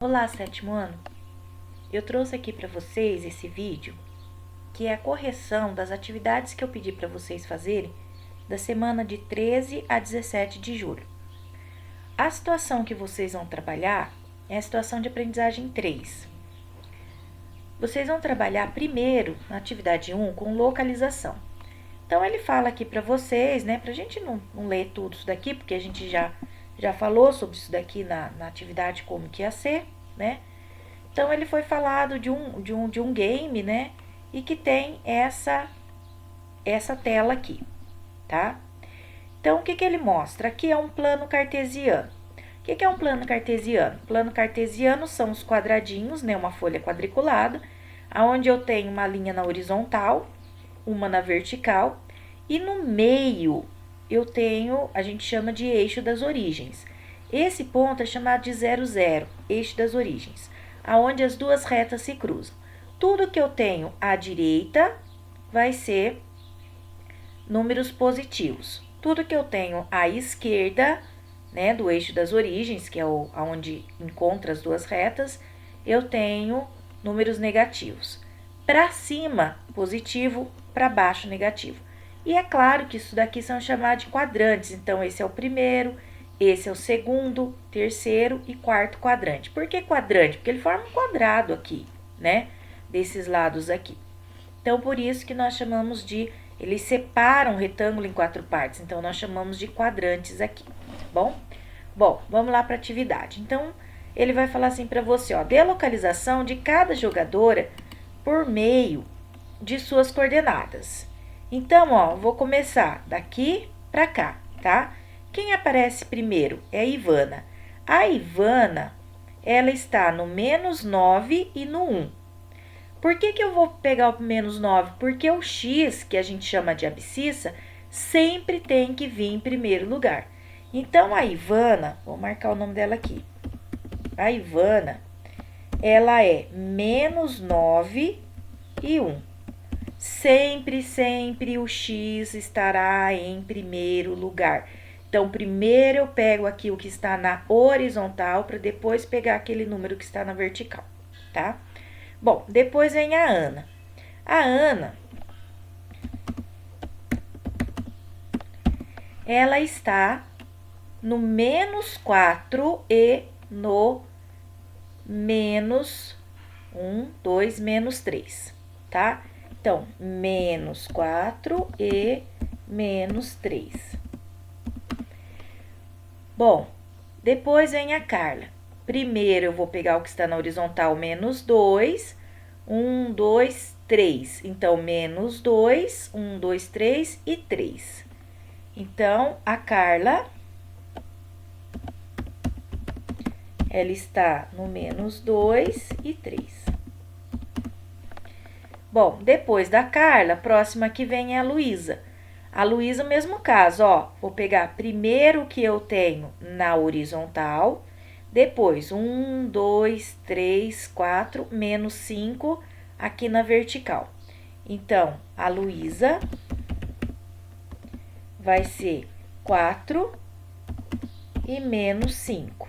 Olá, sétimo ano! Eu trouxe aqui para vocês esse vídeo, que é a correção das atividades que eu pedi para vocês fazerem da semana de 13 a 17 de julho. A situação que vocês vão trabalhar é a situação de aprendizagem 3. Vocês vão trabalhar primeiro, na atividade 1, com localização. Então, ele fala aqui para vocês, né, para a gente não ler tudo isso daqui, porque a gente já falou sobre isso daqui na atividade como que ia ser, né? Então, ele foi falado de um game, né? E que tem essa tela aqui, tá? Então, o que ele mostra? Aqui é um plano cartesiano. O que é um plano cartesiano? Plano cartesiano são os quadradinhos, né? Uma folha quadriculada, onde eu tenho uma linha na horizontal, uma na vertical, e no meio eu tenho, a gente chama de eixo das origens. Esse ponto é chamado de 0, 0, eixo das origens, aonde as duas retas se cruzam. Tudo que eu tenho à direita vai ser números positivos. Tudo que eu tenho à esquerda, né, do eixo das origens, que é onde encontra as duas retas, eu tenho números negativos. Para cima, positivo, para baixo, negativo. E é claro que isso daqui são chamados de quadrantes. Então, esse é o primeiro, esse é o segundo, terceiro e quarto quadrante. Por que quadrante? Porque ele forma um quadrado aqui, né? Desses lados aqui. Então, por isso que nós chamamos de... Ele separa um retângulo em 4 partes. Então, nós chamamos de quadrantes aqui, tá bom? Bom, vamos lá para a atividade. Então, ele vai falar assim para você, ó. Dê a localização de cada jogadora por meio de suas coordenadas. Então, ó, vou começar daqui para cá, tá? Quem aparece primeiro é a Ivana. A Ivana, ela está no -9 e no 1. Por que eu vou pegar o -9? Porque o X, que a gente chama de abscissa, sempre tem que vir em primeiro lugar. Então, a Ivana, vou marcar o nome dela aqui. A Ivana, ela é -9 e 1. Sempre, sempre o X estará em primeiro lugar. Então, primeiro eu pego aqui o que está na horizontal, para depois pegar aquele número que está na vertical, tá? Bom, depois vem a Ana. A Ana, ela está no -4 e no -1, 2, -3, tá? Então, -4 e -3. Bom, depois vem a Carla. Primeiro, eu vou pegar o que está na horizontal, -2, 1, 2, 3. Então, -2, 1, 2, 3 e 3. Então, a Carla, ela está no -2 e 3. Bom, depois da Carla, a próxima que vem é a Luísa. A Luísa, mesmo caso, ó, vou pegar primeiro o que eu tenho na horizontal, depois 1, 2, 3, 4, -5 aqui na vertical. Então, a Luísa vai ser 4 e -5.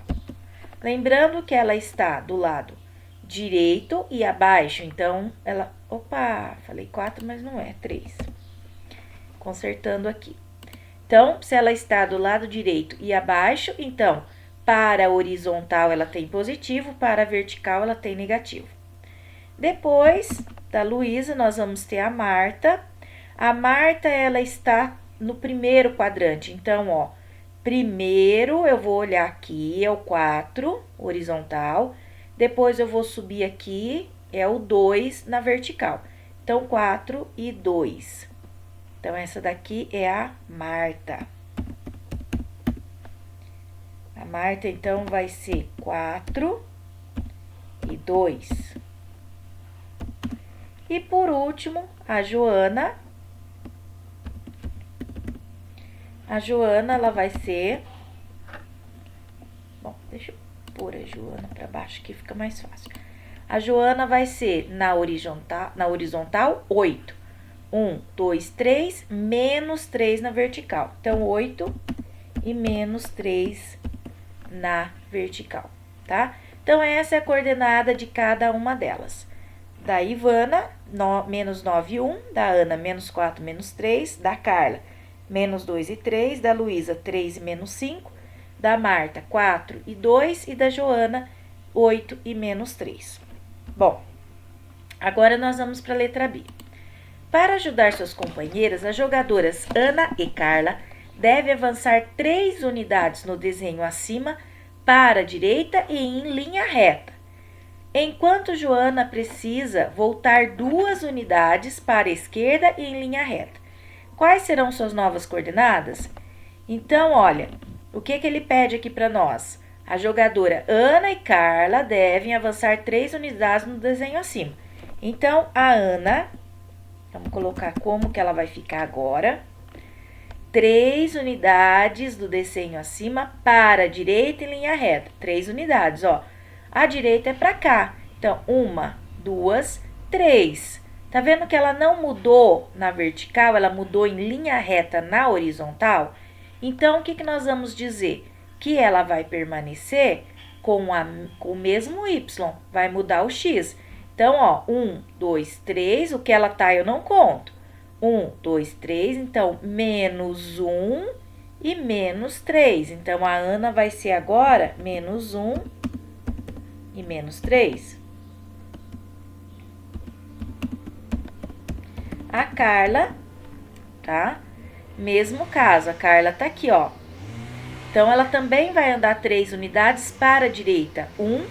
Lembrando que ela está do lado direito e abaixo, então, ela... Opa, falei 4, mas não é, 3. Consertando aqui. Então, se ela está do lado direito e abaixo, então, para a horizontal ela tem positivo, para a vertical ela tem negativo. Depois da Luísa, nós vamos ter a Marta. A Marta, ela está no primeiro quadrante. Então, ó, primeiro eu vou olhar aqui, é o 4, horizontal. Depois eu vou subir aqui, é o 2 na vertical. Então, 4 e 2. Então, essa daqui é a Marta. A Marta, então, vai ser 4 e 2. E, por último, a Joana. A Joana, ela vai ser... Bom, deixa eu pôr a Joana para baixo, que fica mais fácil. A Joana vai ser na horizontal 8. 1, 2, 3, -3 na vertical. Então, 8 e -3 na vertical, tá? Então, essa é a coordenada de cada uma delas. Da Ivana, menos 9 e 1. Da Ana, menos 4 e menos 3. Da Carla, menos 2 e 3. Da Luísa, 3 e menos 5. Da Marta, 4 e 2. E da Joana, 8 e menos 3. Bom, agora nós vamos para a letra B. Para ajudar suas companheiras, as jogadoras Ana e Carla devem avançar 3 unidades no desenho acima para a direita e em linha reta, enquanto Joana precisa voltar 2 unidades para a esquerda e em linha reta. Quais serão suas novas coordenadas? Então, olha, o que ele pede aqui para nós? A jogadora Ana e Carla devem avançar 3 unidades no desenho acima. Então, a Ana, vamos colocar como que ela vai ficar agora. 3 unidades do desenho acima para a direita em linha reta. 3 unidades, ó. A direita é para cá. Então, 1, 2, 3. Tá vendo que ela não mudou na vertical, ela mudou em linha reta na horizontal? Então, o que nós vamos dizer? Que ela vai permanecer com o mesmo Y, vai mudar o X. Então, ó, 1, 2, 3, o que ela tá eu não conto. 1, 2, 3, então, menos 1 e menos 3. Então, a Ana vai ser agora menos 1 e menos 3. A Carla, tá? Mesmo caso, a Carla tá aqui, ó. Então, ela também vai andar 3 unidades para a direita. 1,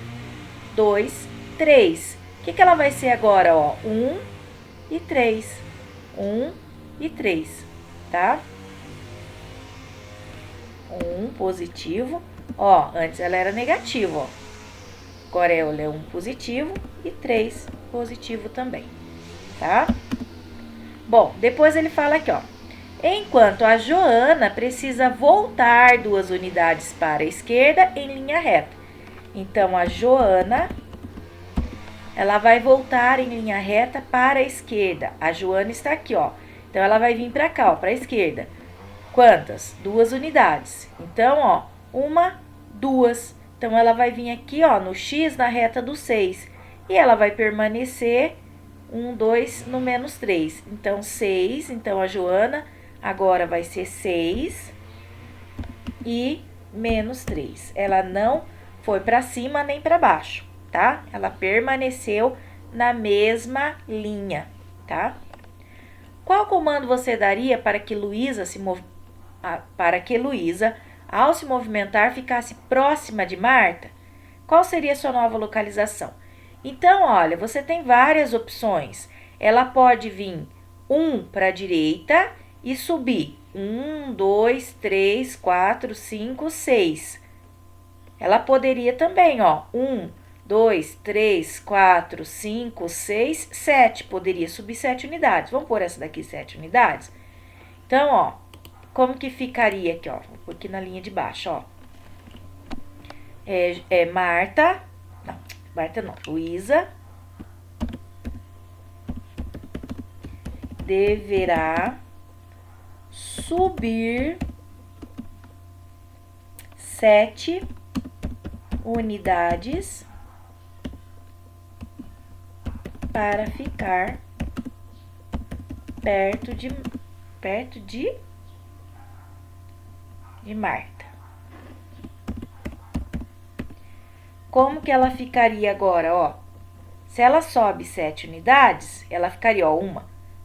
2, 3. O que ela vai ser agora, ó? 1 e 3. 1 e 3, tá? 1 positivo. Ó, antes ela era negativa, ó. Agora ela é 1 positivo e 3 positivo também, tá? Bom, depois ele fala aqui, ó. Enquanto a Joana precisa voltar 2 unidades para a esquerda em linha reta. Então, a Joana, ela vai voltar em linha reta para a esquerda. A Joana está aqui, ó. Então, ela vai vir para cá, ó, para a esquerda. Quantas? 2 unidades. Então, ó, 1, 2. Então, ela vai vir aqui, ó, no X, na reta do 6. E ela vai permanecer 1, 2 no menos 3. Então, 6. Então, a Joana agora vai ser 6 e menos 3. Ela não foi para cima nem para baixo, tá? Ela permaneceu na mesma linha, tá? Qual comando você daria para que Luísa ao se movimentar, ficasse próxima de Marta? Qual seria a sua nova localização? Então, olha, você tem várias opções. Ela pode vir 1 para a direita e subir 1, 2, 3, 4, 5, 6. Ela poderia também, ó, 1, 2, 3, 4, 5, 6, 7. Poderia subir 7 unidades. Vamos pôr essa daqui 7 unidades? Então, ó, como que ficaria aqui, ó? Vou pôr aqui na linha de baixo, ó. Marta, não, Luísa deverá subir 7 unidades para ficar perto de Marta. Como que ela ficaria agora, ó? Se ela sobe 7 unidades, ela ficaria, ó, 1,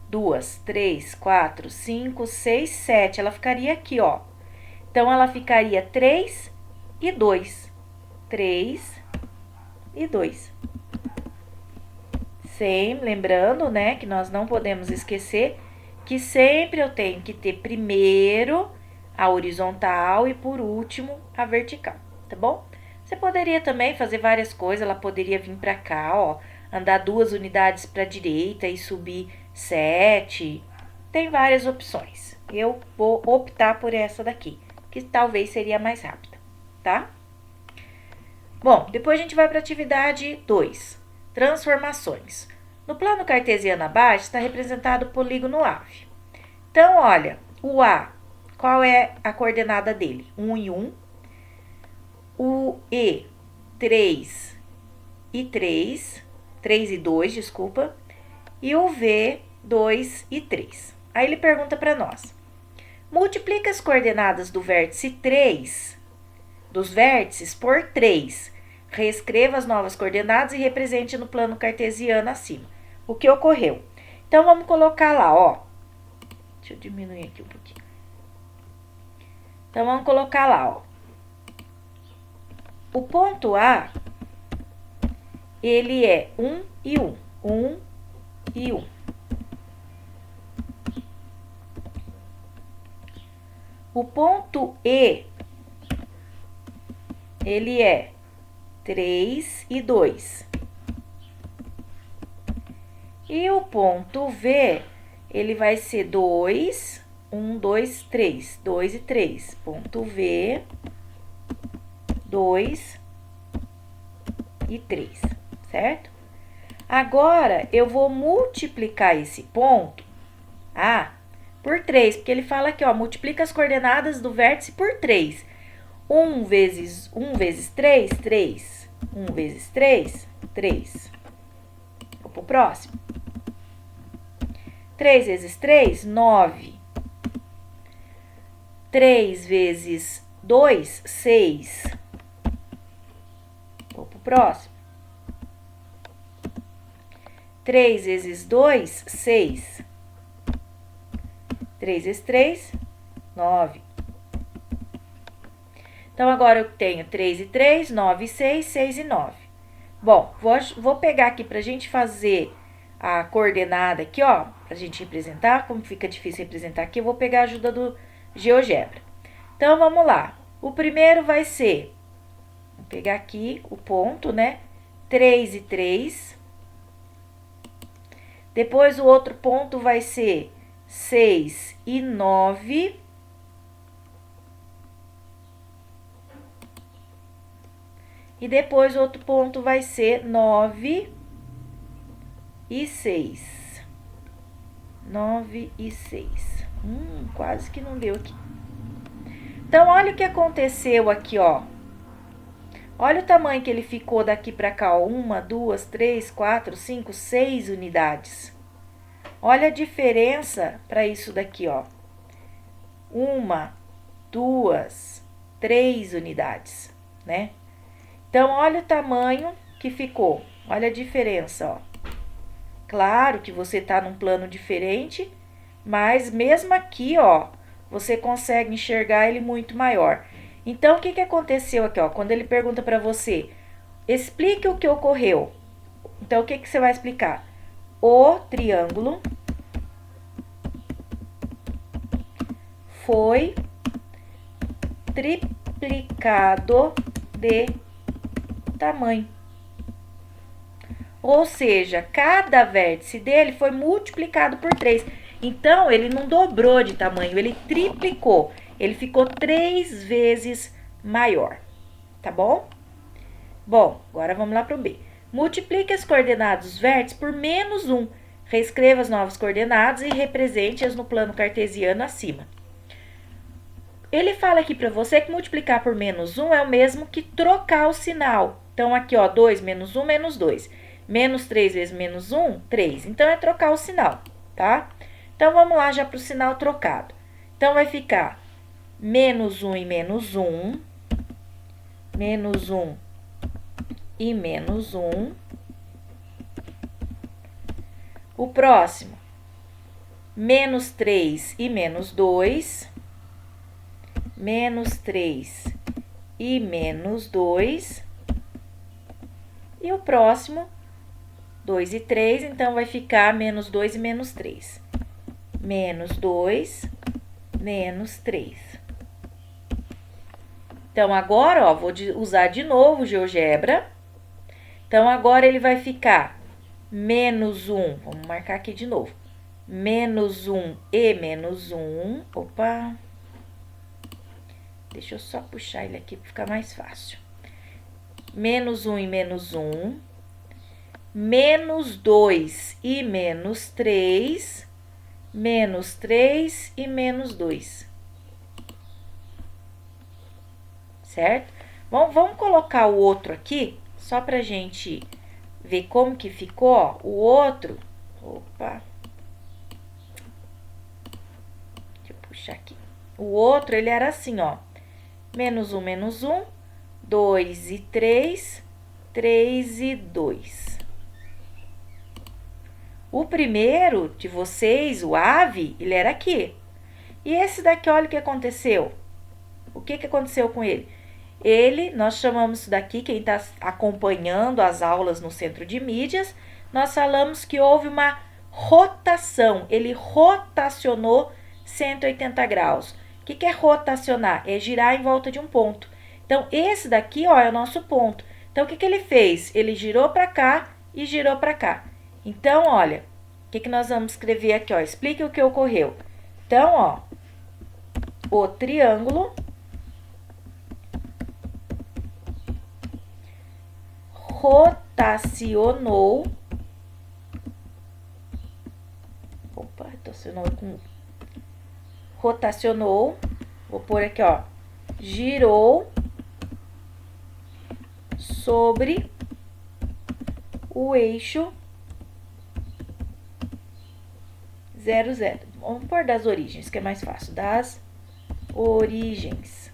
2, 3, 4, 5, 6, 7. Ela ficaria aqui, ó. Então, ela ficaria 3 e 2. 3 e 2. Sempre lembrando, né, que nós não podemos esquecer que sempre eu tenho que ter primeiro a horizontal e por último a vertical, tá bom? Você poderia também fazer várias coisas, ela poderia vir pra cá, ó, andar 2 unidades pra direita e subir 7. Tem várias opções. Eu vou optar por essa daqui, que talvez seria mais rápida, tá? Bom, depois a gente vai para a atividade 2, transformações. No plano cartesiano abaixo está representado o polígono AVE. Então, olha, o A, qual é a coordenada dele? 1 e 1. O E, 3 e 3, 3 e 2, desculpa, e o V, 2 e 3. Aí ele pergunta para nós: multiplica as coordenadas do vértice 3, dos vértices por 3. Reescreva as novas coordenadas e represente no plano cartesiano acima. O que ocorreu? Então, vamos colocar lá, ó. Deixa eu diminuir aqui um pouquinho. Então, vamos colocar lá, ó. O ponto A, ele é 1 e 1. 1 e 1. O ponto E, ele é 3 e 2. E o ponto V, ele vai ser 2, 1, 2, 3. 2 e 3. Ponto V, 2 e 3, certo? Agora, eu vou multiplicar esse ponto A por 3, porque ele fala aqui, ó, multiplica as coordenadas do vértice por 3. 1 vezes 3, 3. 1 vezes 3, 3. Vou pro próximo. 3 vezes 3, 9. 3 vezes 2, 6. Vou pro próximo. 3 vezes 2, 6. 3 vezes 3, 9. Então, agora eu tenho 3 e 3, 9 e 6, 6 e 9. Bom, vou pegar aqui pra gente fazer a coordenada aqui, ó, pra gente representar. Como fica difícil representar aqui, eu vou pegar a ajuda do GeoGebra. Então, vamos lá. O primeiro vai ser, vou pegar aqui o ponto, né? 3 e 3. Depois, o outro ponto vai ser 6 e 9. E depois, o outro ponto vai ser 9 e 6. 9 e 6. Quase que não deu aqui. Então, olha o que aconteceu aqui, ó. Olha o tamanho que ele ficou daqui para cá, ó. 1, 2, 3, 4, 5, 6 unidades. Olha a diferença para isso daqui, ó. 1, 2, 3 unidades, né? Então, olha o tamanho que ficou. Olha a diferença, ó. Claro que você tá num plano diferente, mas mesmo aqui, ó, você consegue enxergar ele muito maior. Então, o que aconteceu aqui, ó? Quando ele pergunta para você, explique o que ocorreu. Então, o que você vai explicar? O triângulo foi triplicado de tamanho. Ou seja, cada vértice dele foi multiplicado por 3. Então, ele não dobrou de tamanho, ele triplicou. Ele ficou 3 vezes maior, tá bom? Bom, agora vamos lá para o B. Multiplique as coordenadas dos vértices por menos 1. Reescreva as novas coordenadas e represente-as no plano cartesiano acima. Ele fala aqui para você que multiplicar por menos 1 é o mesmo que trocar o sinal. Então, aqui, ó, 2 menos 1, menos 2. Menos 3 vezes menos 1, 3. Então, é trocar o sinal, tá? Então, vamos lá já para o sinal trocado. Então, vai ficar menos 1 e menos 1. Menos 1 e menos 1. O próximo, menos 3 e menos 2. Menos 3 e menos 2. E o próximo, 2 e 3, então vai ficar menos 2 e menos 3. Menos 2, menos 3. Então, agora, ó, vou usar de novo o GeoGebra. Então, agora ele vai ficar menos 1, vamos marcar aqui de novo. Menos 1 e menos 1. Opa! Deixa eu só puxar ele aqui para ficar mais fácil. Menos 1 e menos 1. Menos 2 e menos 3. Menos 3 e menos 2. Certo? Bom, vamos colocar o outro aqui, só pra gente ver como que ficou, ó, o outro... Opa! Deixa eu puxar aqui. O outro, ele era assim, ó. Menos 1, 2 e 3, 3 e 2. O primeiro de vocês, o ave, ele era aqui. E esse daqui, olha o que aconteceu. O que aconteceu com ele? Nós chamamos isso daqui, quem está acompanhando as aulas no Centro de Mídias, nós falamos que houve uma rotação. Ele rotacionou 180 graus. O que é rotacionar? É girar em volta de um ponto. Então, esse daqui, ó, é o nosso ponto. Então, o que ele fez? Ele girou para cá e girou para cá. Então, olha, o que nós vamos escrever aqui, ó? Explique o que ocorreu. Então, ó, o triângulo rotacionou. Opa, rotacionou. Vou pôr aqui, ó. Girou sobre o eixo 0, 0. Vamos pôr das origens, que é mais fácil. Das origens.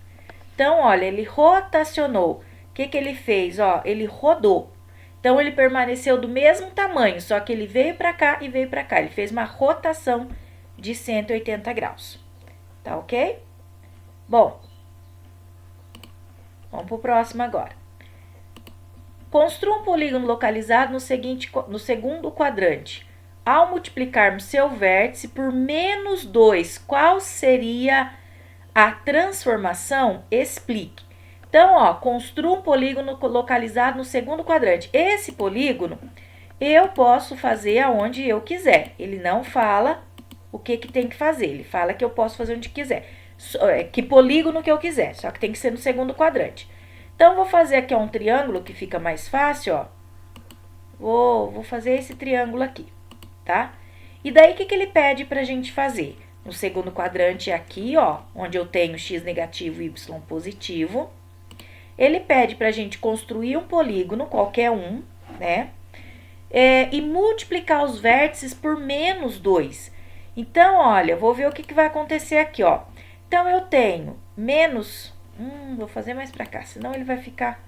Então, olha, ele rotacionou. O que ele fez? Ó, ele rodou. Então, ele permaneceu do mesmo tamanho, só que ele veio para cá e veio para cá. Ele fez uma rotação de 180 graus. Tá ok? Bom, vamos pro próximo agora. Construa um polígono localizado no segundo quadrante. Ao multiplicarmos seu vértice por menos 2, qual seria a transformação? Explique. Então, ó, construa um polígono localizado no segundo quadrante. Esse polígono, eu posso fazer aonde eu quiser. Ele não fala o que tem que fazer. Ele fala que eu posso fazer onde quiser. Que polígono que eu quiser, só que tem que ser no segundo quadrante. Então, vou fazer aqui, ó, um triângulo que fica mais fácil, ó. Vou fazer esse triângulo aqui, tá? E daí, o que ele pede pra gente fazer? No segundo quadrante é aqui, ó, onde eu tenho x negativo e y positivo. Ele pede pra gente construir um polígono, qualquer um, né? E multiplicar os vértices por menos 2. Então, olha, vou ver o que vai acontecer aqui, ó. Então, eu tenho menos... vou fazer mais pra cá, senão ele vai ficar...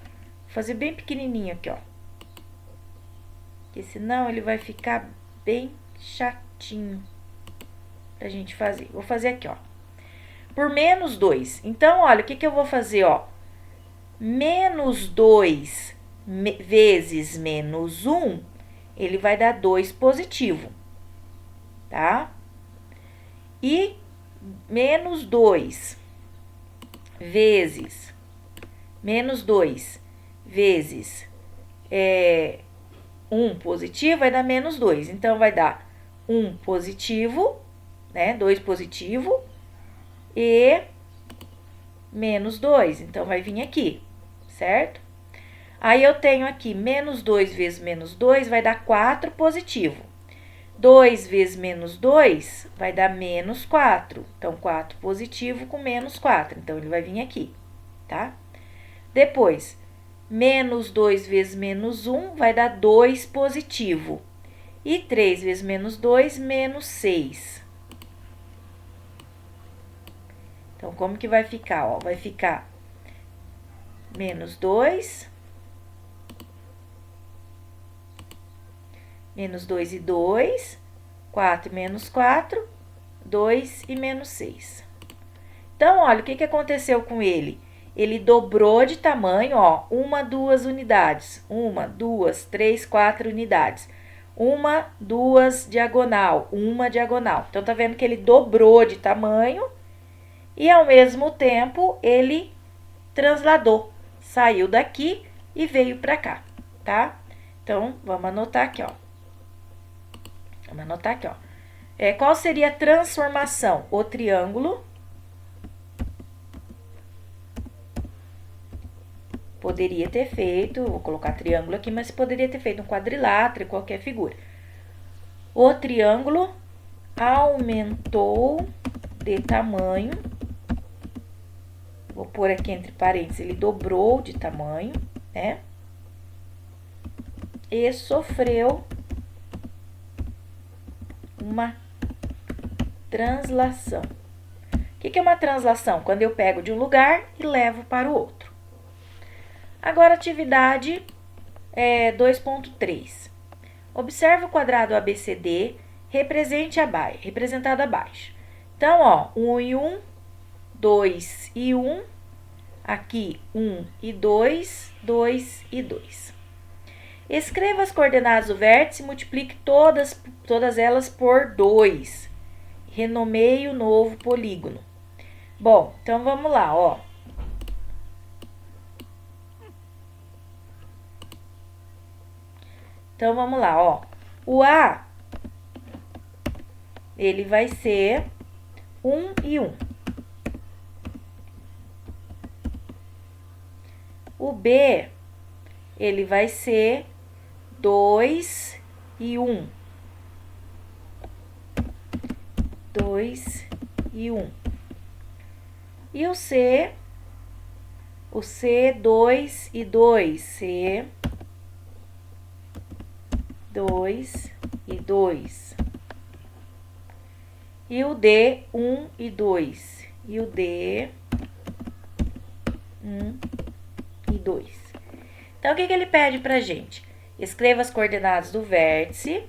Vou fazer bem pequenininho aqui, ó. Porque senão ele vai ficar bem chatinho pra gente fazer. Vou fazer aqui, ó. Por menos 2. Então, olha, o que eu vou fazer, ó. Menos 2 vezes menos 1, ele vai dar 2 positivo, tá? E menos 2 vezes 1 positivo vai dar menos 2. Então, vai dar 1 positivo, né? 2 positivo e menos 2. Então, vai vir aqui, certo? Aí, eu tenho aqui menos 2 vezes menos 2 vai dar 4 positivo. 2 vezes menos 2 vai dar menos 4. Então, 4 positivo com menos 4. Então, ele vai vir aqui, tá? Depois, menos 2 vezes menos 1 vai dar 2 positivo. E 3 vezes menos 2, menos 6. Então, como que vai ficar? Ó, vai ficar menos 2, menos 2 e 2, 4 e menos 4, 2 e menos 6. Então, olha, o que aconteceu com ele? Ele dobrou de tamanho, ó, 1, 2 unidades. 1, 2, 3, 4 unidades. 1, 2 diagonal, 1 diagonal. Então, tá vendo que ele dobrou de tamanho e, ao mesmo tempo, ele transladou. Saiu daqui e veio pra cá, tá? Então, vamos anotar aqui, ó. Vamos anotar aqui, ó. Qual seria a transformação? O triângulo poderia ter feito, vou colocar triângulo aqui, mas poderia ter feito um quadrilátero, qualquer figura. O triângulo aumentou de tamanho. Vou pôr aqui entre parênteses, ele dobrou de tamanho, né? e sofreu uma translação. O que é uma translação? Quando eu pego de um lugar e levo para o outro. Agora, atividade 2.3. Observe o quadrado ABCD representado abaixo. Então, ó, 1 e 1, 2 e 1, aqui 1 e 2, 2 e 2. Escreva as coordenadas do vértice e multiplique todas elas por 2. Renomeie o novo polígono. Bom, então vamos lá, ó. Então vamos lá, ó. O A, ele vai ser 1 e 1. O B, ele vai ser 2 e 1. 2 e 1. E o C, 2 e 2. C, 2 e 2. E o D, 1 e 2. E o D, 1 e 2. Então, o que ele pede pra gente? Escreva as coordenadas do vértice,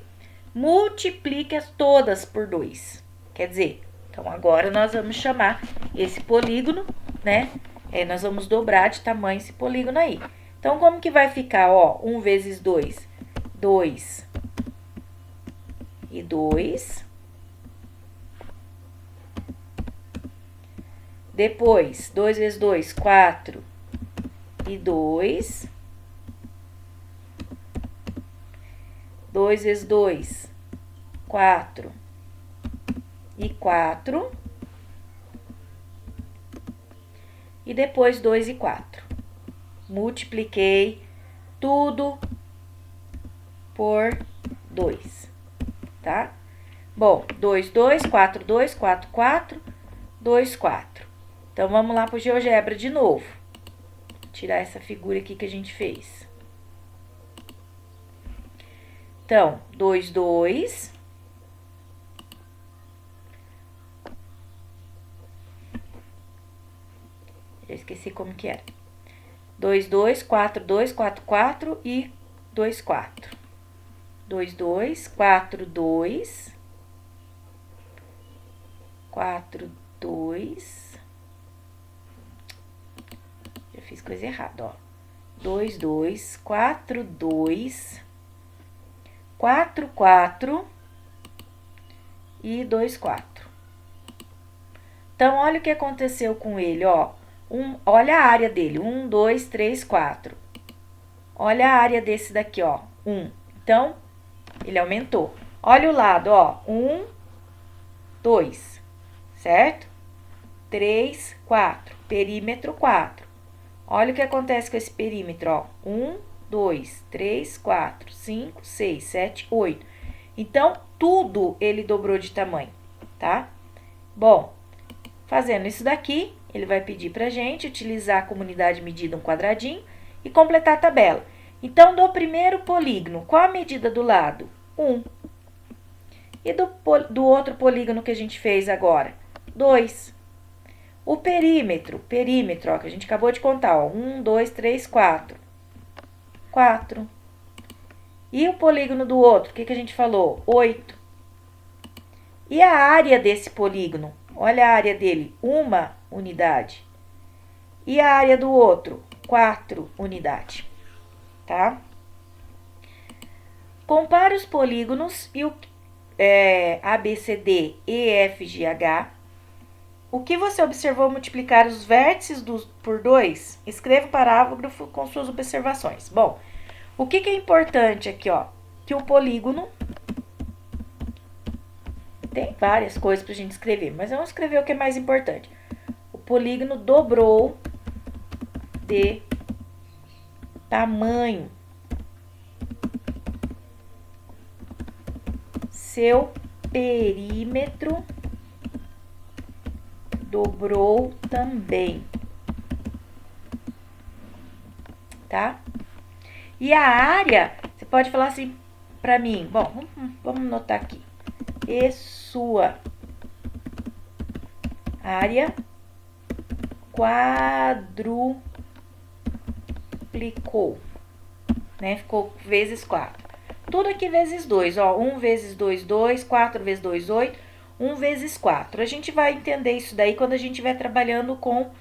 multiplique-as todas por 2. Quer dizer, então agora nós vamos chamar esse polígono, né? Nós vamos dobrar de tamanho esse polígono aí. Então, como que vai ficar, ó? 1 vezes 2, 2 e 2. Depois, 2 vezes 2, 4 e 2. 2 vezes 2, 4 e 4. E depois 2 e 4. Multipliquei tudo por 2, tá? Bom, 2, 2, 4, 2, 4, 4, 2, 4. Então, vamos lá pro GeoGebra de novo. Tirar essa figura aqui que a gente fez. Então, 2, 2. Já esqueci como que era. 2, 2, 4, 2, 4, 4 e 2, 4. 2, 2, 4, 2. 4, 2. Já fiz coisa errada, ó. 2, 2, 4, 2. 4, 4 e 2, 4. Então, olha o que aconteceu com ele, ó. Olha a área dele, 1, 2, 3, 4. Olha a área desse daqui, ó, 1. Então, ele aumentou. Olha o lado, ó, 1, 2, certo? 3, 4, perímetro 4. Olha o que acontece com esse perímetro, ó, 1, 2, 3, 4, 5, 6, 7, 8. Então, tudo ele dobrou de tamanho, tá? Bom, fazendo isso daqui, ele vai pedir pra gente utilizar a comunidade medida um quadradinho e completar a tabela. Então, do primeiro polígono, qual a medida do lado? 1. E do outro polígono que a gente fez agora? 2. O perímetro, ó, que a gente acabou de contar, ó, 1, 2, 3, 4. 4. E o polígono do outro, o que a gente falou? 8. E a área desse polígono? Olha a área dele, 1 unidade. E a área do outro? 4 unidades, tá? Compare os polígonos e o A, B, C, D, E, F, G, H. O que você observou multiplicar os vértices por 2? Escreva o parágrafo com suas observações. Bom, o que é importante aqui, ó? Que o polígono... Tem várias coisas pra gente escrever, mas vamos escrever o que é mais importante. O polígono dobrou de tamanho. Seu perímetro dobrou também, tá? E a área, você pode falar assim pra mim. Bom, vamos anotar aqui. E sua área quadruplicou, né? Ficou vezes 4. Tudo aqui vezes 2, ó. 1 vezes 2, 2. 4 vezes 2, 8. 1 vezes 4. A gente vai entender isso daí quando a gente estiver trabalhando com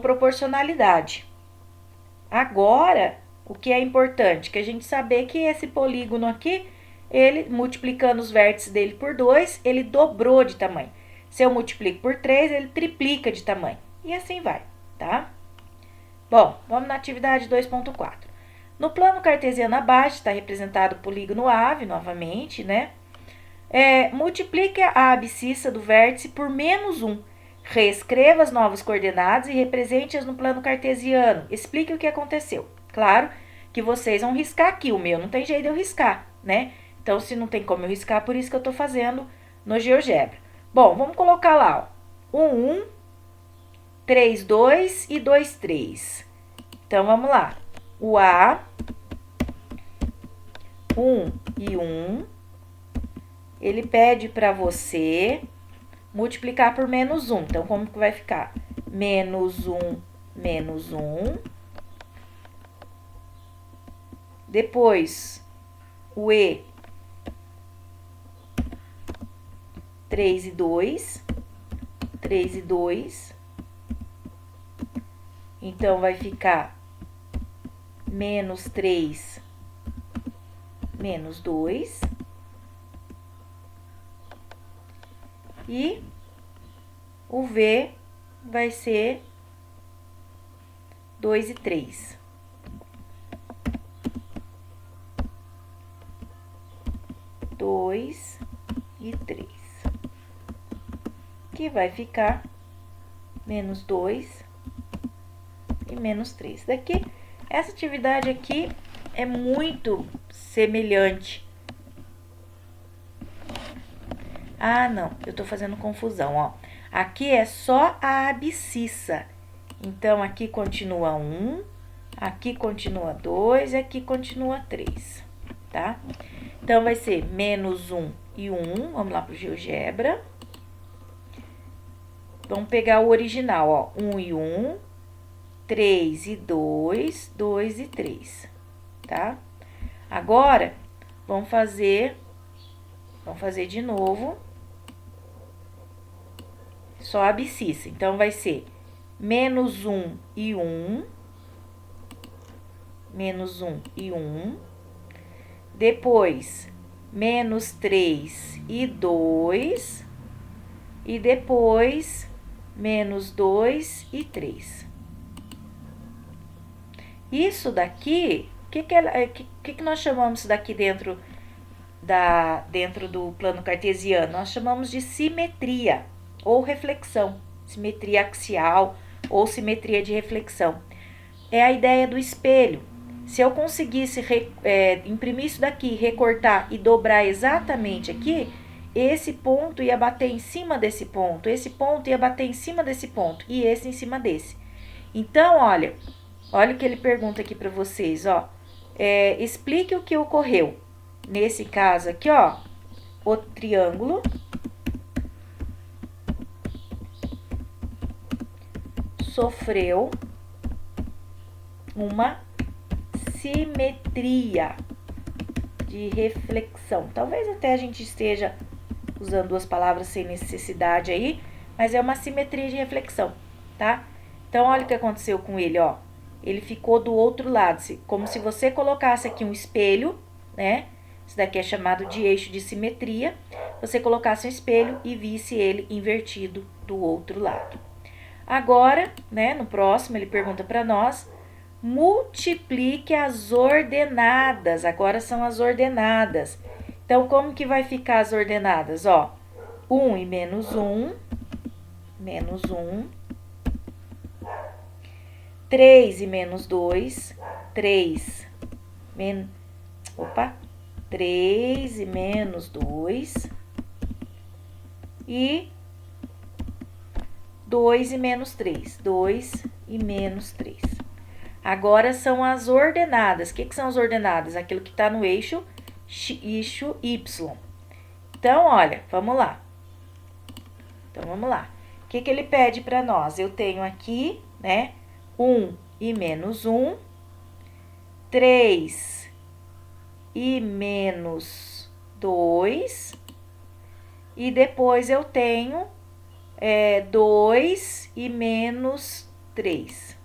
proporcionalidade. Agora, o que é importante? Que a gente saber que esse polígono aqui, ele, multiplicando os vértices dele por 2, ele dobrou de tamanho. Se eu multiplico por 3, ele triplica de tamanho. E assim vai, tá? Bom, vamos na atividade 2.4. No plano cartesiano abaixo, está representado o polígono AVE, novamente, né? Multiplique a abscissa do vértice por menos 1. Reescreva as novas coordenadas e represente-as no plano cartesiano. Explique o que aconteceu. Claro que vocês vão riscar aqui. O meu não tem jeito de eu riscar, né? Então, se não tem como eu riscar, por isso que eu estou fazendo no GeoGebra. Bom, vamos colocar lá, ó. 1, 3, 2 e 2, 3. Então, vamos lá. O A, 1 e 1, ele pede para você multiplicar por menos 1. Então, como que vai ficar? Menos 1, menos 1. Depois, o E, 3 e 2. 3 e 2. Então, vai ficar menos 3, menos 2. E o V vai ser 2 e 3. E 3. Que vai ficar menos 2 e menos 3. Daqui, essa atividade aqui é muito semelhante. Ah, não, eu tô fazendo confusão, ó. Aqui é só a abscissa. Então, aqui continua 1, aqui continua 2 e aqui continua 3, tá? Então, vai ser menos 1 e 1. Vamos lá pro GeoGebra. Vamos pegar o original, ó. 1 e 1, 3 e 2, 2 e 3, tá? Agora, vamos fazer de novo só a abscissa. Então, vai ser menos 1 e 1, menos 1 e 1, depois menos 3 e 2, e depois menos 2 e 3. Isso daqui, o que nós chamamos daqui dentro do plano cartesiano? Nós chamamos de simetria ou reflexão, simetria axial ou simetria de reflexão. É a ideia do espelho. Se eu conseguisse imprimir isso daqui, recortar e dobrar exatamente aqui, esse ponto ia bater em cima desse ponto, esse ponto ia bater em cima desse ponto e esse em cima desse. Então, olha o que ele pergunta aqui para vocês, ó. Explique o que ocorreu. Nesse caso aqui, ó, o triângulo sofreu uma simetria de reflexão. Talvez até a gente esteja usando duas palavras sem necessidade aí, mas é uma simetria de reflexão, tá? Então, olha o que aconteceu com ele, ó. Ele ficou do outro lado, como se você colocasse aqui um espelho, né? Isso daqui é chamado de eixo de simetria. Você colocasse um espelho e visse ele invertido do outro lado. Agora, né, no próximo, ele pergunta para nós, multiplique as ordenadas. Agora são as ordenadas. Então, como que vai ficar as ordenadas? Ó, 1 e menos 1, menos 1. 3 e menos 2, 3 e menos 2. E 2 e menos 3, 2 e menos 3. Agora são as ordenadas. O que são as ordenadas? Aquilo que está no eixo Y. Então, olha, vamos lá. Então, vamos lá. O que ele pede para nós? Eu tenho aqui, né, 1 e menos 1, 3 e menos 2, e depois eu tenho 2 e menos 3.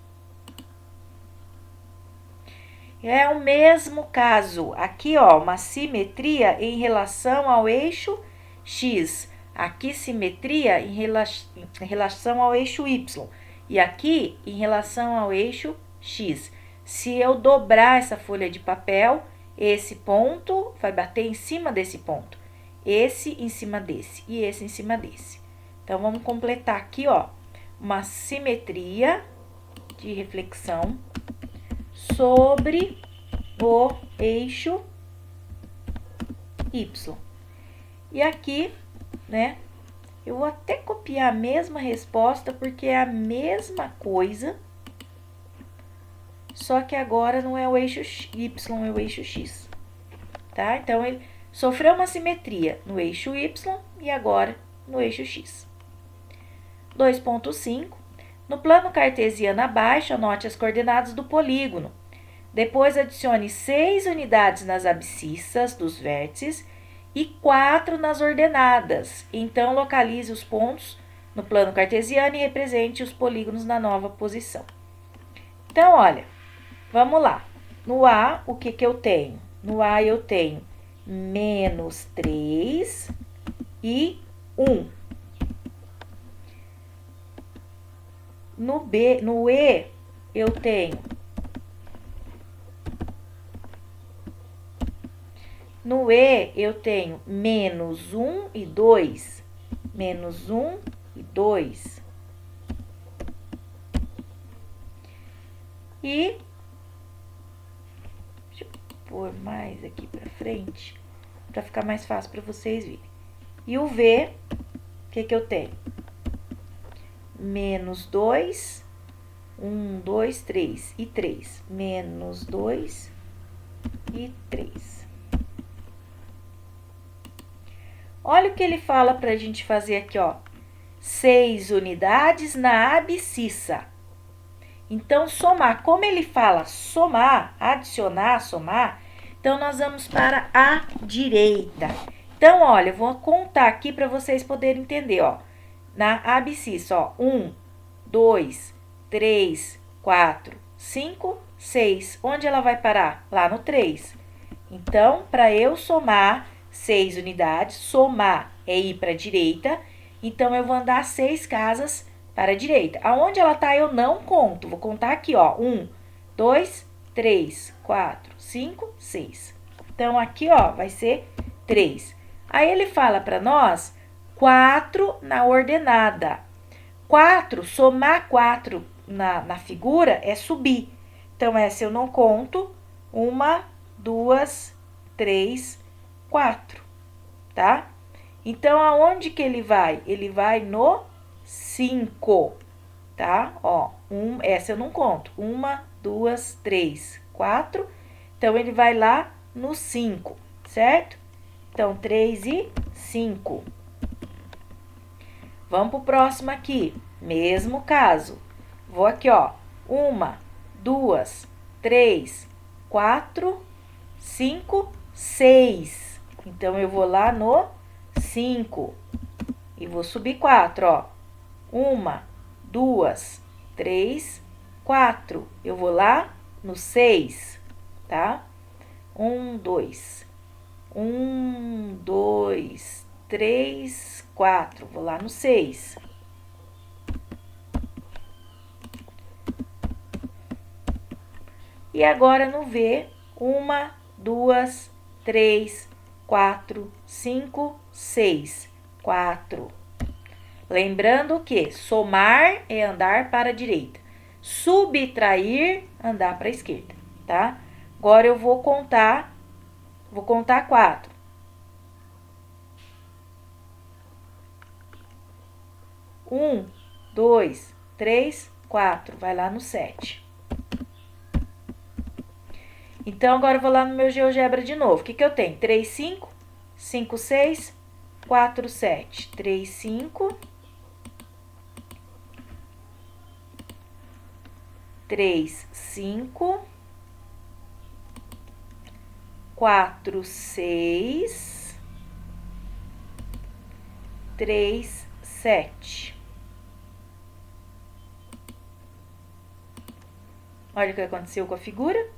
É o mesmo caso. Aqui, ó, uma simetria em relação ao eixo X. Aqui, simetria em relação ao eixo Y. E aqui, em relação ao eixo X. Se eu dobrar essa folha de papel, esse ponto vai bater em cima desse ponto. Esse em cima desse e esse em cima desse. Então, vamos completar aqui, ó, uma simetria de reflexão sobre o eixo Y. E aqui, né, eu vou até copiar a mesma resposta, porque é a mesma coisa, só que agora não é o eixo Y, é o eixo X, tá? Então, ele sofreu uma simetria no eixo Y e agora no eixo X. 2.5. No plano cartesiano abaixo, anote as coordenadas do polígono. Depois, adicione 6 unidades nas abscissas dos vértices e 4 nas ordenadas. Então, localize os pontos no plano cartesiano e represente os polígonos na nova posição. Então, olha, vamos lá. No A, o que eu tenho? No A, eu tenho menos 3 e 1. No E, eu tenho menos 1 e 2. Menos 1 e 2. E deixa eu pôr mais aqui pra frente, pra ficar mais fácil pra vocês verem. E o V, o que eu tenho? Menos 2, 1, 2, 3 e 3. Menos 2 e 3. Olha o que ele fala pra gente fazer aqui, ó. 6 unidades na abscissa. Então, somar. Como ele fala somar, adicionar, somar, então nós vamos para a direita. Então, olha, eu vou contar aqui para vocês poderem entender, ó. Na abscissa, ó, 1, 2, 3, 4, 5, 6. Onde ela vai parar? Lá no 3. Então, para eu somar 6 unidades, somar é ir para a direita, então eu vou andar 6 casas para a direita. Aonde ela tá, eu não conto, vou contar aqui, ó, 1, 2, 3, 4, 5, 6. Então, aqui, ó, vai ser 3. Aí, ele fala para nós 4 na ordenada. 4, somar 4 na figura é subir. Então, essa eu não conto. 1, 2, 3, 4, tá? Então, aonde que ele vai? Ele vai no 5, tá? Ó, essa eu não conto. 1, 2, 3, 4. Então, ele vai lá no 5, certo? Então, 3 e 5. Vamos pro próximo aqui. Mesmo caso. Vou aqui, ó. 1, 2, 3, 4, 5, 6. Então, eu vou lá no 5. E vou subir 4, ó. 1, 2, 3, 4. Eu vou lá no 6, tá? 1, 2. 1, 2, 3, 4. Vou lá no 6. E agora no V, 1, 2, 3, 4, 5, 6. 4. Lembrando que somar é andar para a direita. Subtrair, andar para a esquerda, tá? Agora eu vou contar 4. 1, 2, 3, 4. Vai lá no 7. Então, agora eu vou lá no meu GeoGebra de novo. O que eu tenho? 3, 5, 5, 6, 4, 7. 3, 5, 3, 5, 4, 6, 3, 7. Olha o que aconteceu com a figura.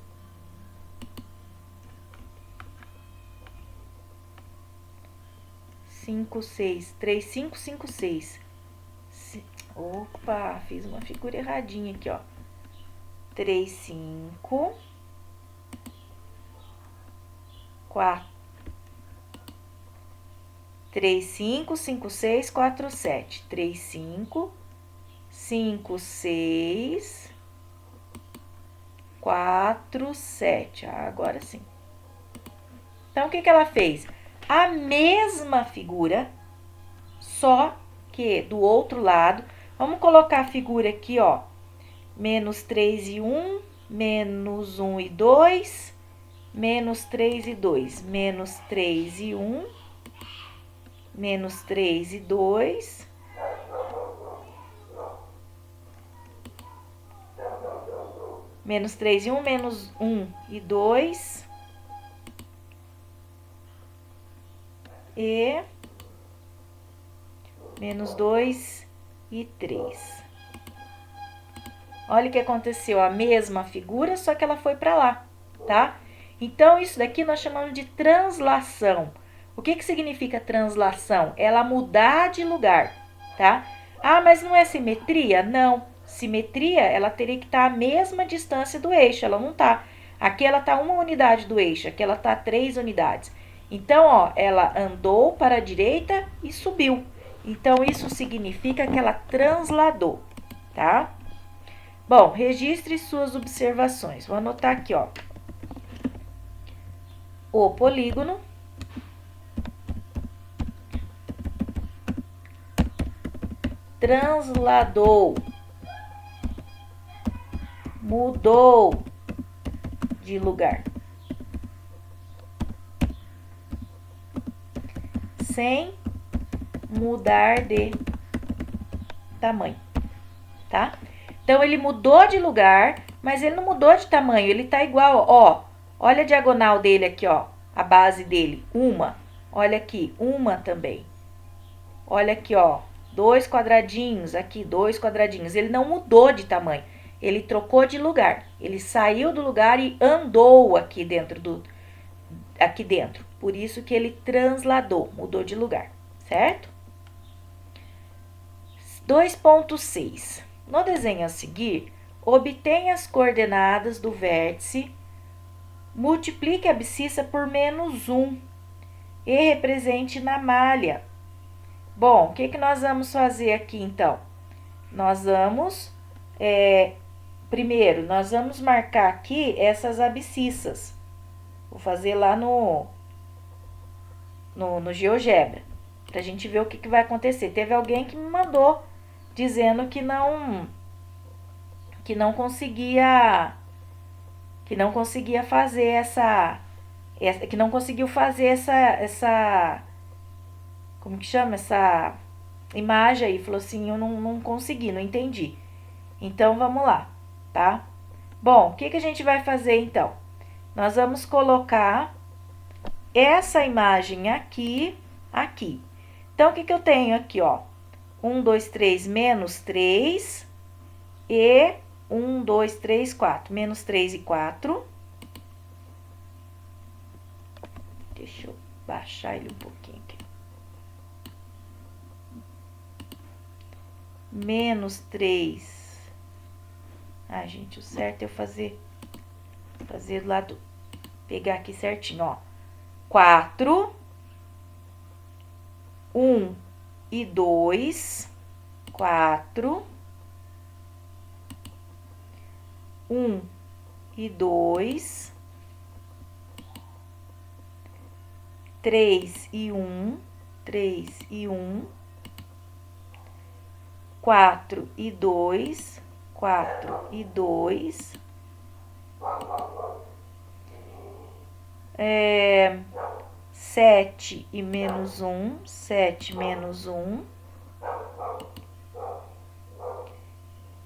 Cinco, seis, 3, 5, 5, 6. Opa, fiz uma figura erradinha aqui, ó. 3, 5, 4, 3, 5, 5, 6, 4, 7. 3, 5, 5, 6, 4, 7. Agora sim. Então, o que ela fez? A mesma figura, só que do outro lado. Vamos colocar a figura aqui, ó. Menos 3 e 1, menos 1 e 2, menos 3 e 2, menos 3 e 1, menos 3 e 2, menos 3 e 1, menos 1 e 2, e menos 2 e 3. Olha o que aconteceu, a mesma figura, só que ela foi para lá, tá? Então, isso daqui nós chamamos de translação. O que significa translação? Ela mudar de lugar, tá? Ah, mas não é simetria? Não. Simetria, ela teria que estar à mesma distância do eixo, ela não tá. Aqui ela tá 1 unidade do eixo, aqui ela tá 3 unidades. Então, ó, ela andou para a direita e subiu. Então, isso significa que ela transladou, tá? Bom, registre suas observações. Vou anotar aqui, ó. O polígono transladou, mudou de lugar, sem mudar de tamanho, tá? Então, ele mudou de lugar, mas ele não mudou de tamanho, ele tá igual, ó. Olha a diagonal dele aqui, ó, a base dele, uma. Olha aqui, uma também. Olha aqui, ó, 2 quadradinhos, aqui, 2 quadradinhos. Ele não mudou de tamanho, ele trocou de lugar. Ele saiu do lugar e andou aqui dentro Por isso que ele transladou, mudou de lugar, certo? 2.6. No desenho a seguir, obtenha as coordenadas do vértice, multiplique a abscissa por menos 1 e represente na malha. Bom, o que nós vamos fazer aqui, então? Nós vamos, primeiro, nós vamos marcar aqui essas abscissas. Vou fazer lá no GeoGebra, pra gente ver o que vai acontecer. Teve alguém que me mandou dizendo que não conseguia fazer que não conseguiu fazer essa como que chama? Essa imagem aí, falou assim, eu não consegui, não entendi. Então, vamos lá, tá? Bom, o que a gente vai fazer, então? Nós vamos colocar essa imagem aqui. Então, o que eu tenho aqui, ó? 1, 2, 3, menos 3 e 1, 2, 3, 4. Menos 3 e 4. Deixa eu baixar ele um pouquinho aqui. Menos 3. Ah, gente, o certo é eu fazer do lado, pegar aqui certinho, ó. 4, 1 e 2, 4, 1 e 2, 3 e 1, 3 e 1, 4 e 2, 4 e 2, 7 e menos 1, 7 menos 1,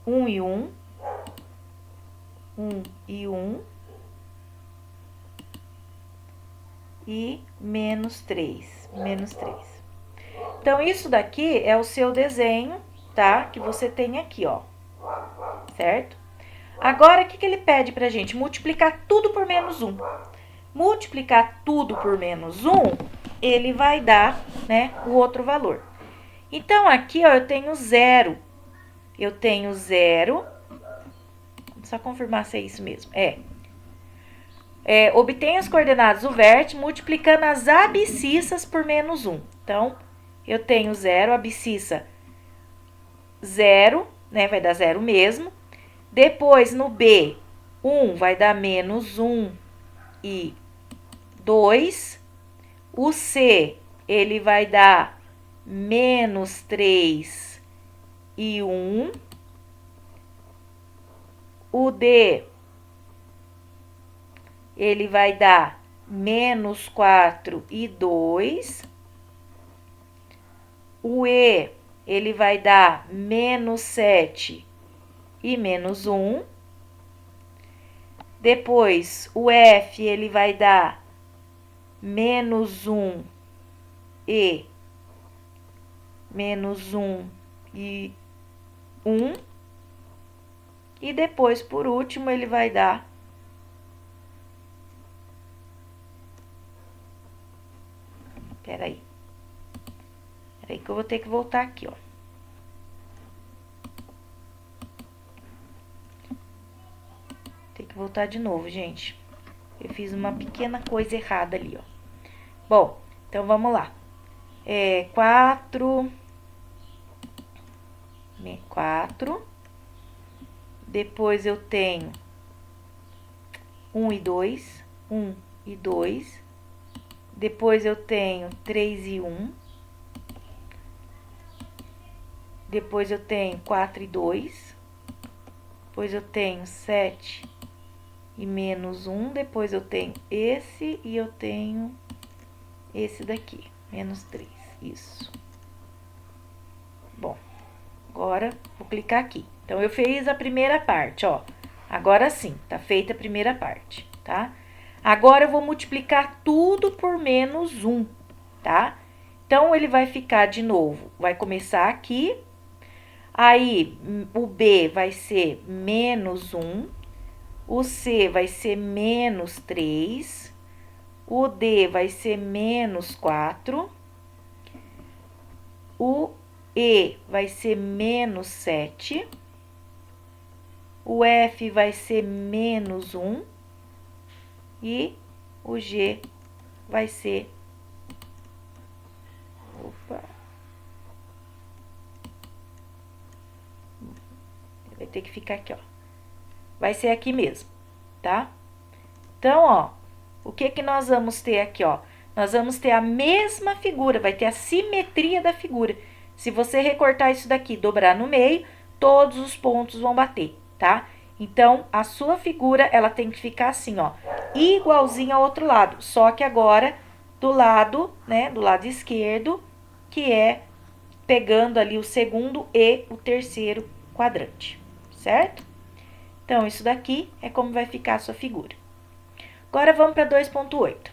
1 e 1, 1 e 1, e menos 3, menos 3. Então, isso daqui é o seu desenho, tá? Que você tem aqui, ó, certo? Agora, o que ele pede pra gente? Multiplicar tudo por menos 1. Multiplicar tudo por menos 1, ele vai dar, né, o outro valor. Então, aqui, ó, eu tenho 0. Eu tenho 0. Só confirmar se é isso mesmo. Obtém as coordenadas do vértice multiplicando as abscissas por menos 1. Então, eu tenho 0, abscissa 0, né, vai dar 0 mesmo. Depois, no B, 1 vai dar menos 1 e 2. O C, ele vai dar menos 3 e 1. O D, ele vai dar menos 4 e 2. O E, ele vai dar menos 7 e menos 1. Depois, o F, ele vai dar menos 1 e menos 1 e 1. E depois, por último, ele vai dar Peraí que eu vou ter que voltar aqui, ó. Tem que voltar de novo, gente. Eu fiz uma pequena coisa errada ali, ó. Bom, então vamos lá. 4. Depois eu tenho 1 e 2. 1 e 2. Depois eu tenho 3 e 1. Depois eu tenho 4 e 2. Depois eu tenho 7 e menos 1. Depois eu tenho esse e eu tenho esse daqui, menos 3. Isso. Bom, agora vou clicar aqui. Então, eu fiz a primeira parte, ó. Agora sim, tá feita a primeira parte, tá? Agora, eu vou multiplicar tudo por menos 1, tá? Então, ele vai ficar de novo, vai começar aqui. Aí, o B vai ser menos 1. O C vai ser menos 3. O D vai ser menos 4. O E vai ser menos 7. O F vai ser menos 1. E o G vai ser... Vai ter que ficar aqui, ó. Vai ser aqui mesmo, tá? Então, ó, o que nós vamos ter aqui, ó? Nós vamos ter a mesma figura, vai ter a simetria da figura. Se você recortar isso daqui, dobrar no meio, todos os pontos vão bater, tá? Então, a sua figura, ela tem que ficar assim, ó, igualzinha ao outro lado, só que agora do lado, né, do lado esquerdo, que é pegando ali o segundo e o terceiro quadrante, certo? Então, isso daqui é como vai ficar a sua figura. Agora, vamos para 2.8.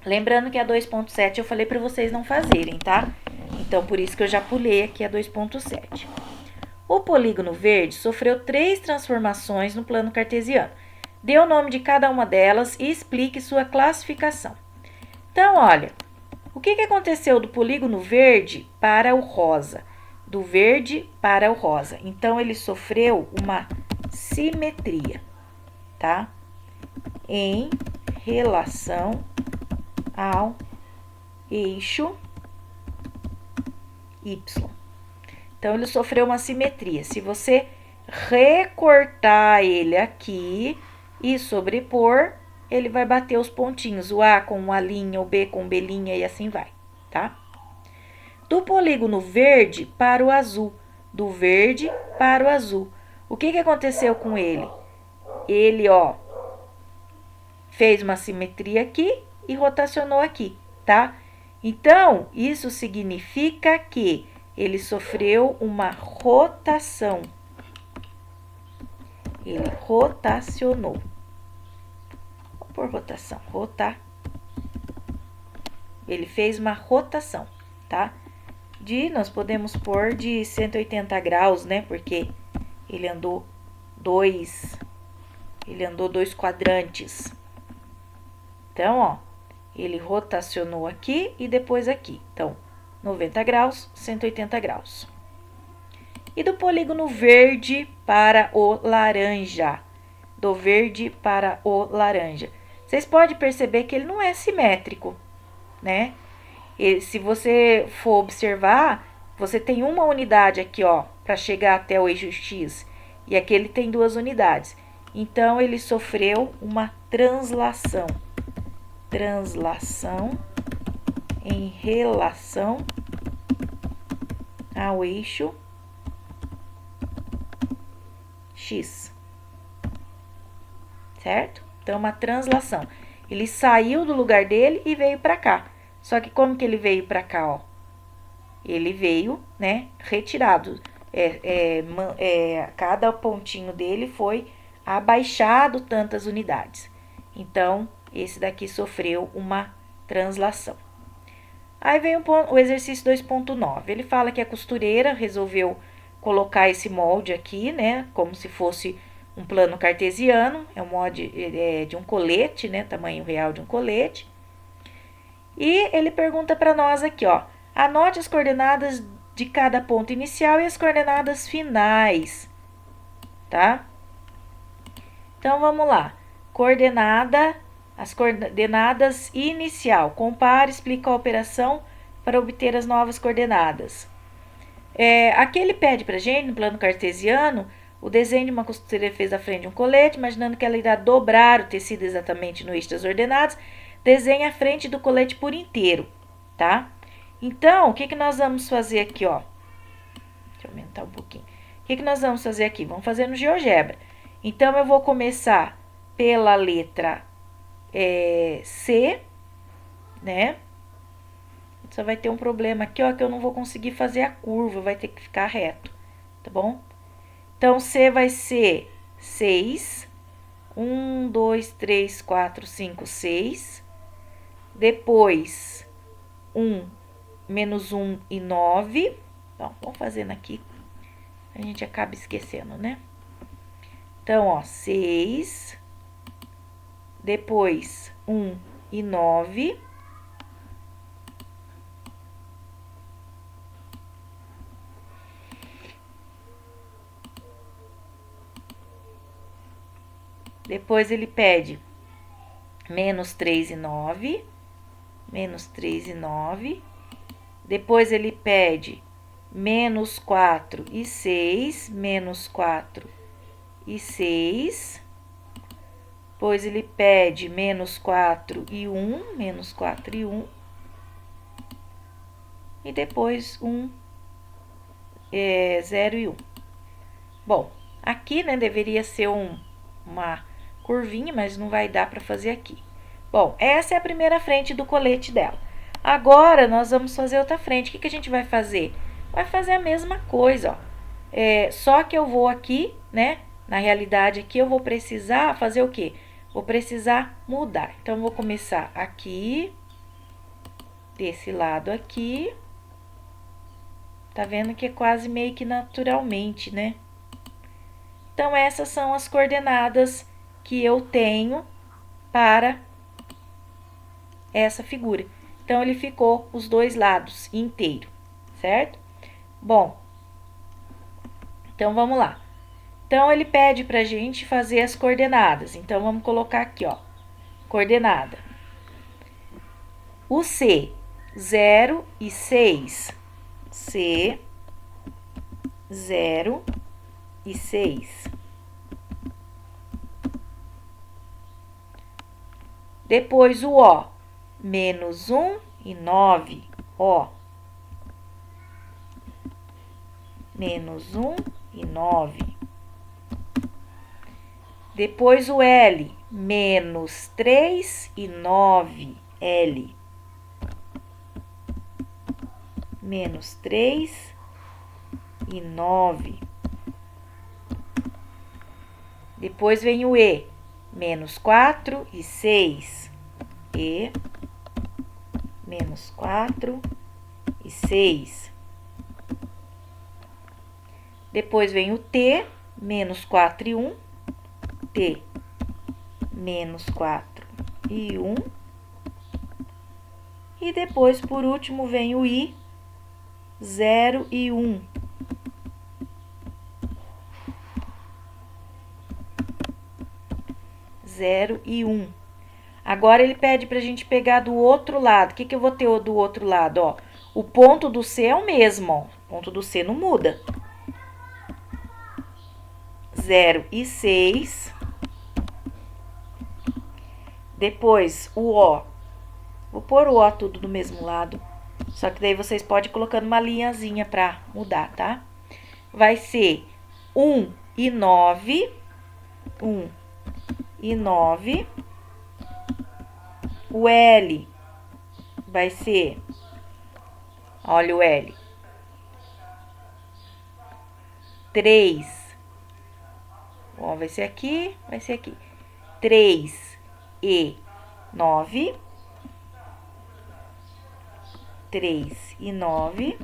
Lembrando que a 2.7 eu falei para vocês não fazerem, tá? Então, por isso que eu já pulei aqui a 2.7. O polígono verde sofreu 3 transformações no plano cartesiano. Dê o nome de cada uma delas e explique sua classificação. Então, olha, o que aconteceu do polígono verde para o rosa? Do verde para o rosa. Então, ele sofreu uma simetria, tá? Em relação ao eixo Y. Então, ele sofreu uma simetria. Se você recortar ele aqui e sobrepor, ele vai bater os pontinhos. O A com uma linha, o B com B' e assim vai, tá? Do polígono verde para o azul. Do verde para o azul. O que aconteceu com ele? Ele, ó, fez uma simetria aqui e rotacionou aqui, tá? Então, isso significa que ele sofreu uma rotação. Ele rotacionou. Vou pôr rotação, rotar. Ele fez uma rotação, tá? Nós podemos pôr de 180 graus, né? Porque ele andou dois quadrantes. Então, ó, ele rotacionou aqui e depois aqui. Então, 90 graus, 180 graus. E do polígono verde para o laranja. Do verde para o laranja. Vocês podem perceber que ele não é simétrico, né? E se você for observar, você tem uma unidade aqui, ó, para chegar até o eixo X. E aqui ele tem 2 unidades. Então, ele sofreu uma translação. Translação em relação ao eixo X. Certo? Então, uma translação. Ele saiu do lugar dele e veio para cá. Só que como que ele veio para cá, ó? Ele veio, né, retirado. Cada pontinho dele foi abaixado tantas unidades. Então, esse daqui sofreu uma translação. Aí vem o exercício 2.9. Ele fala que a costureira resolveu colocar esse molde aqui, né, como se fosse um plano cartesiano. É um molde de um colete, né, tamanho real de um colete. E ele pergunta para nós aqui, ó, anote as coordenadas de cada ponto inicial e as coordenadas finais, tá? Então, vamos lá. As coordenadas inicial. Compare e explica a operação para obter as novas coordenadas. Aqui ele pede pra gente, no plano cartesiano, o desenho de uma costureira fez à frente de um colete, imaginando que ela irá dobrar o tecido exatamente no eixo das ordenadas. Desenha a frente do colete por inteiro, tá? Então, o que nós vamos fazer aqui, ó? Deixa eu aumentar um pouquinho. O que nós vamos fazer aqui? Vamos fazer no GeoGebra. Então, eu vou começar pela letra C, né? Só vai ter um problema aqui, ó, que eu não vou conseguir fazer a curva, vai ter que ficar reto, tá bom? Então, C vai ser 6. 1, 2, 3, 4, 5, 6. Depois, 1, menos 1 e 9. Bom, vamos fazendo aqui. A gente acaba esquecendo, né? Então, ó, 6. Depois, 1 e 9. Depois, ele pede menos 3 e 9. Menos 3 e 9. Depois, ele pede menos 4 e 6. Menos 4 e 6. Depois, ele pede menos 4 e 1. Menos 4 e 1. E depois, 0 e 1. Bom, aqui, né, deveria ser uma curvinha, mas não vai dar para fazer aqui. Bom, essa é a primeira frente do colete dela. Agora, nós vamos fazer outra frente. O que a gente vai fazer? Vai fazer a mesma coisa, ó. Só que eu vou aqui, né? Na realidade, aqui eu vou precisar fazer o quê? Vou precisar mudar. Então, eu vou começar aqui, desse lado aqui. Tá vendo que é quase meio que naturalmente, né? Então, essas são as coordenadas que eu tenho para essa figura. Então, ele ficou os dois lados inteiro, certo? Bom, então, vamos lá. Então, ele pede pra gente fazer as coordenadas. Então, vamos colocar aqui, ó, coordenada. O C, 0 e 6. C, 0 e 6. Depois, o O, menos 1 e 9. Ó, menos 1 e 9. Depois, o L, menos 3 e 9, L. Menos 3 e 9. Depois vem o E, menos 4 e 6. E, menos 4 e 6. Depois vem o T, menos 4 e 1. T, menos 4 e 1. E depois, por último, vem o I, 0 e 1. Zero e 1. Agora, ele pede pra gente pegar do outro lado. O que eu vou ter do outro lado, ó? O ponto do C é o mesmo, ó. O ponto do C não muda. 0 e 6. Depois, o O. Vou pôr o O tudo do mesmo lado. Só que daí vocês podem ir colocando uma linhazinha pra mudar, tá? Vai ser 1 e 9. 1 e 9. O L vai ser, olha o L, 3. Ó, vai ser aqui, vai ser aqui. 3 e 9. 3 e 9.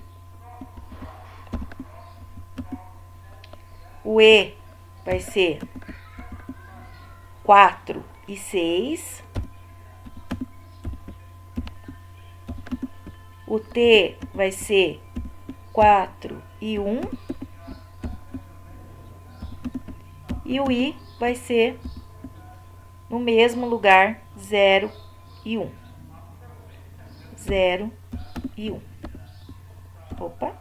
O E vai ser 4 e 6. O T vai ser 4 e 1. E o I vai ser no mesmo lugar, 0 e 1. 0 e 1. Opa.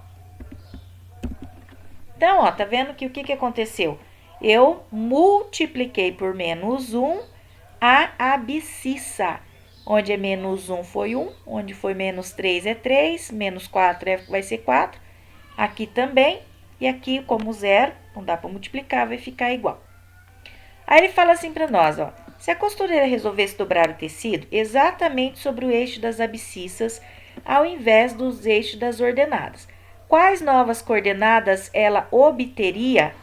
Então, ó, tá vendo que o que aconteceu? Eu multipliquei por menos 1 a abscissa. Onde é menos 1 foi 1, onde foi menos 3 é 3, menos 4 vai ser 4. Aqui também, e aqui como 0, não dá para multiplicar, vai ficar igual. Aí ele fala assim para nós, ó. Se a costureira resolvesse dobrar o tecido exatamente sobre o eixo das abscissas, ao invés dos eixos das ordenadas, quais novas coordenadas ela obteria?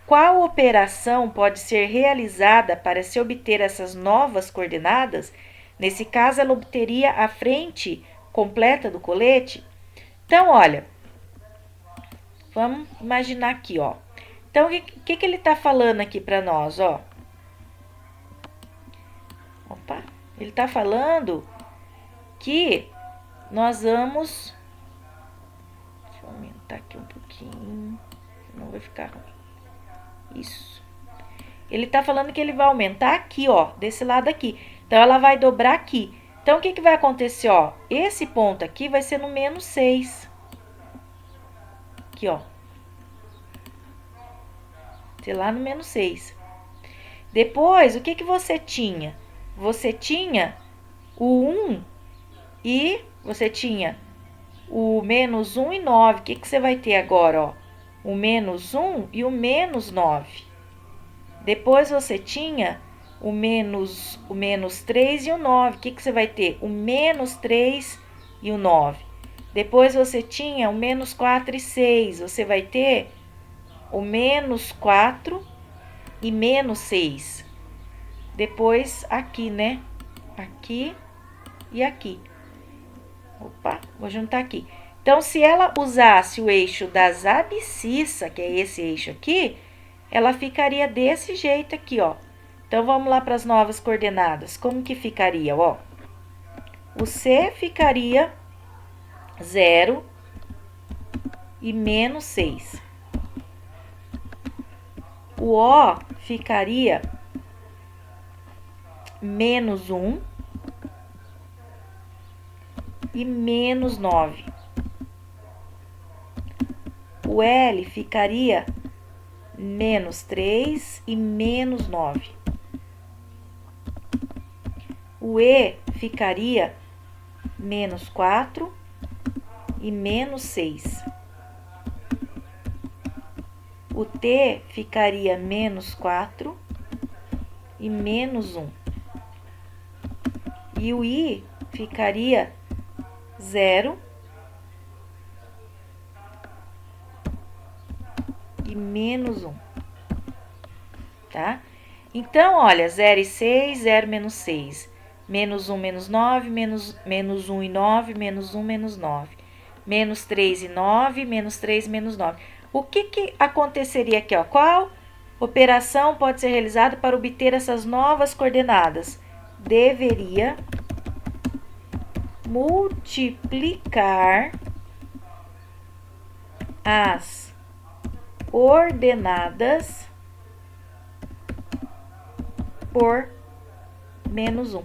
Qual operação pode ser realizada para se obter essas novas coordenadas? Nesse caso, ela obteria a frente completa do colete. Então, olha, vamos imaginar aqui, ó. Então, o que ele tá falando aqui para nós, ó? Opa, ele tá falando que nós vamos... Deixa eu aumentar aqui um pouquinho, senão vai ficar ruim. Isso. Ele tá falando que ele vai aumentar aqui, ó, desse lado aqui. Então, ela vai dobrar aqui. Então, o que vai acontecer, ó? Esse ponto aqui vai ser no menos 6. Aqui, ó. Sei lá no menos 6. Depois, o que você tinha? Você tinha o 1 e você tinha o menos 1 e 9. O que você vai ter agora, ó? O menos 1 e o menos 9. Depois, você tinha o menos 3 e o 9. O que você vai ter? O menos 3 e o 9. Depois, você tinha o menos 4 e 6. Você vai ter o menos 4 e menos 6. Depois, aqui, né? Aqui e aqui. Opa, vou juntar aqui. Então, se ela usasse o eixo das abscissas, que é esse eixo aqui, ela ficaria desse jeito aqui, ó. Então, vamos lá para as novas coordenadas. Como que ficaria, ó? O C ficaria 0 e menos 6. O O ficaria menos 1 e menos 9. O L ficaria menos 3 e menos 9. O E ficaria menos 4 e menos 6. O T ficaria menos 4 e menos 1. E o i ficaria 0 e menos 1, tá? Então, olha, 0 e 6, 0 menos 6, menos 1 menos 9, menos 1 e 9, menos 1 menos 9, menos 3 e 9, menos 3 menos 9. O que aconteceria aqui, ó? Qual operação pode ser realizada para obter essas novas coordenadas? Deveria multiplicar as ordenadas por menos 1.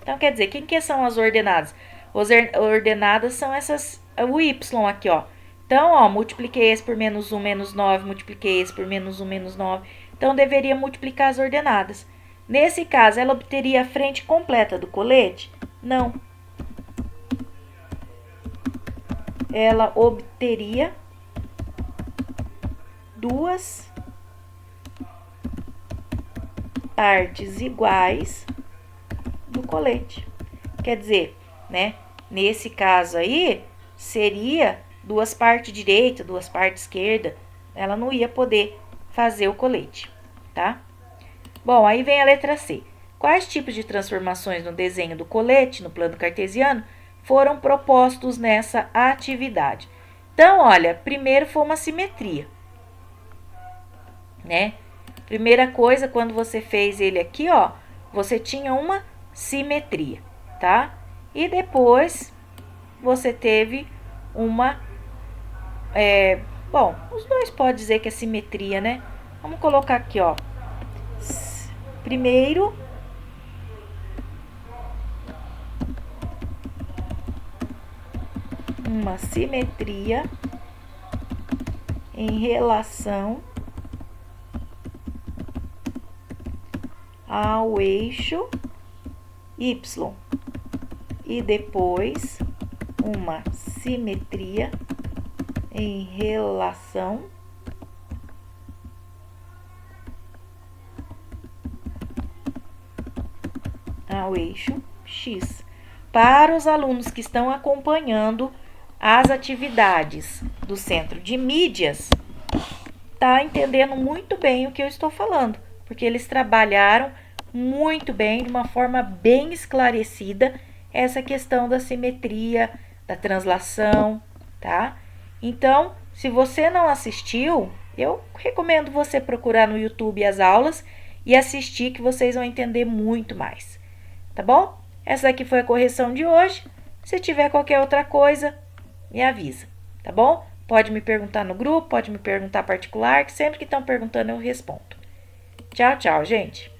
Então, quer dizer, quem que são as ordenadas? As ordenadas são essas, o y aqui, ó. Então, ó, multipliquei esse por menos 1, menos 9, multipliquei esse por menos 1, menos 9. Então, deveria multiplicar as ordenadas. Nesse caso, ela obteria a frente completa do colete? Não. Ela obteria duas partes iguais do colete. Quer dizer, né? Nesse caso aí, seria duas partes direita, duas partes esquerda. Ela não ia poder fazer o colete, tá? Bom, aí vem a letra C. Quais tipos de transformações no desenho do colete, no plano cartesiano, foram propostos nessa atividade? Então, olha, primeiro foi uma simetria, né? Primeira coisa, quando você fez ele aqui, ó, você tinha uma simetria, tá? E depois, você teve uma... bom, os dois podem dizer que é simetria, né? Vamos colocar aqui, ó. Primeiro, uma simetria em relação ao eixo Y. E depois, uma simetria em relação ao eixo X. Para os alunos que estão acompanhando as atividades do Centro de Mídias, tá entendendo muito bem o que eu estou falando, porque eles trabalharam muito bem, de uma forma bem esclarecida, essa questão da simetria, da translação, tá? Então, se você não assistiu, eu recomendo você procurar no YouTube as aulas e assistir, que vocês vão entender muito mais, tá bom? Essa aqui foi a correção de hoje. Se tiver qualquer outra coisa, me avisa, tá bom? Pode me perguntar no grupo, pode me perguntar particular, que sempre que estão perguntando eu respondo. Tchau, tchau, gente!